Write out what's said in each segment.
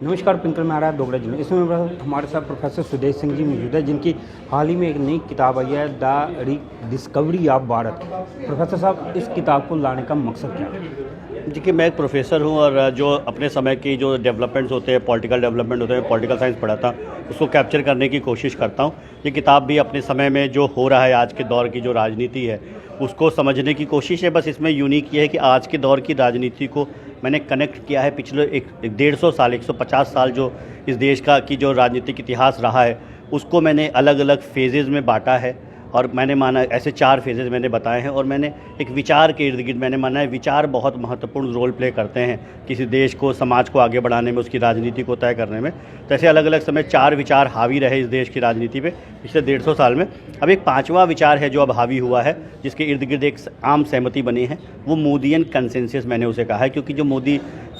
नमस्कार, पिंकल में आ रहा है दोगड़ा जिले। इसमें हमारे साथ प्रोफेसर सुदेश सिंह जी मौजूद है, जिनकी हाल ही में एक नई किताब आई है, the discovery of Bharat. Professor साहब, इस किताब को लाने का मकसद क्या है? देखिए, मैं एक प्रोफेसर हूं और जो अपने समय की जो डेवलपमेंट्स होते हैं, पॉलिटिकल डेवलपमेंट होते हैं, पॉलिटिकल साइंस पढ़ाता, उसको कैप्चर करने की कोशिश करता हूं। ये किताब भी अपने समय में जो हो रहा है, आज के दौर की जो राजनीति है, उसको समझने की कोशिश है। बस इसमें यूनिक ये है कि आज के दौर की राजनीति को मैंने कनेक्ट किया है पिछले 150 साल 150 साल जो इस देश का की जो राजनीतिक इतिहास रहा है, उसको मैंने अलग अलग फेजेज़ में बांटा है। और मैंने माना ऐसे 4 फेजेज़ मैंने बताए हैं। और मैंने एक विचार के इर्द गिर्द मैंने माना है विचार बहुत महत्वपूर्ण रोल प्ले करते हैं किसी देश को, समाज को आगे बढ़ाने में, उसकी राजनीति को तय करने में। तो ऐसे अलग अलग समय 4 विचार हावी रहे इस देश की राजनीति पे पिछले 150 साल में। अब एक 5वां विचार है जो अब हावी हुआ है, जिसके इर्द गिर्द एक आम सहमति बनी है। वो मोदियन कंसेंसस मैंने उसे कहा है, क्योंकि जो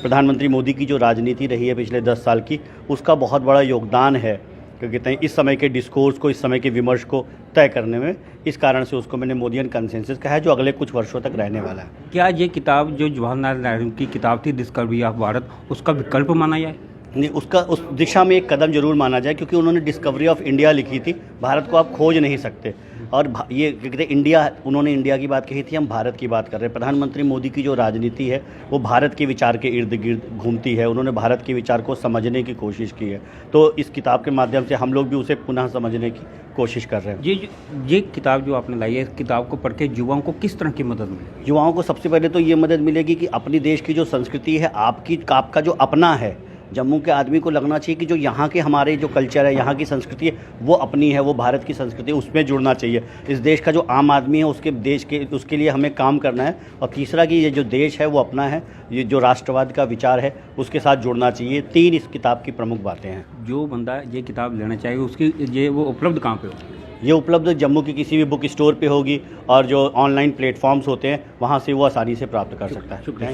प्रधानमंत्री मोदी की जो राजनीति रही है पिछले 10 साल की, उसका बहुत बड़ा योगदान है क्योंकि कहते हैं इस समय के डिस्कोर्स को, इस समय के विमर्श को तय करने में। इस कारण से उसको मैंने मोदियन कंसेंसस कहा है, जो अगले कुछ वर्षों तक रहने वाला है। क्या ये किताब जो जवाहरलाल नेहरू की किताब थी, डिस्कवरी ऑफ भारत, उसका विकल्प माना जाए? नहीं, उसका उस दिशा में एक कदम जरूर माना जाए, क्योंकि उन्होंने डिस्कवरी ऑफ इंडिया लिखी थी। भारत को आप खोज नहीं सकते। और ये कहते इंडिया, उन्होंने इंडिया की बात कही थी, हम भारत की बात कर रहे हैं। प्रधानमंत्री मोदी की जो राजनीति है वो भारत के विचार के इर्द गिर्द घूमती है। उन्होंने भारत के विचार को समझने की कोशिश की है। तो इस किताब के माध्यम से हम लोग भी उसे पुनः समझने की कोशिश कर रहे हैं। ये किताब जो आपने लाई है, इस किताब को पढ़ के युवाओं को किस तरह की मदद मिलेगी? युवाओं को सबसे पहले तो ये मदद मिलेगी कि अपनी देश की जो संस्कृति है, आपका जो अपना है, जम्मू के आदमी को लगना चाहिए कि जो यहाँ के हमारे जो कल्चर है, यहाँ की संस्कृति है, वो अपनी है, वो भारत की संस्कृति है, उसमें जुड़ना चाहिए। इस देश का जो आम आदमी है, उसके लिए हमें काम करना है। और तीसरा कि ये जो देश है वो अपना है, ये जो राष्ट्रवाद का विचार है उसके साथ जुड़ना चाहिए। 3 इस किताब की प्रमुख बातें हैं। जो बंदा ये किताब लेना चाहिए, उसकी वो उपलब्ध कहाँ पे होगी? ये उपलब्ध जम्मू की किसी भी बुक स्टोर पे होगी, और जो ऑनलाइन प्लेटफॉर्म्स होते हैं वहाँ से वो आसानी से प्राप्त कर सकता है। शुक्रिया।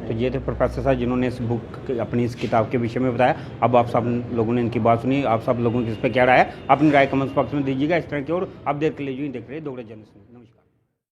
तो ये थे प्रोफेसर साहब, जिन्होंने इस बुक अपनी इस किताब के विषय में बताया। अब आप सब लोगों ने इनकी बात सुनी, आप सब लोगों की इस पर क्या राय है, अपनी राय कमेंट्स बॉक्स में दीजिएगा। इस तरह की और आप देख के लिए देख रहे हैं दोगड़ा जर्नलिस्ट।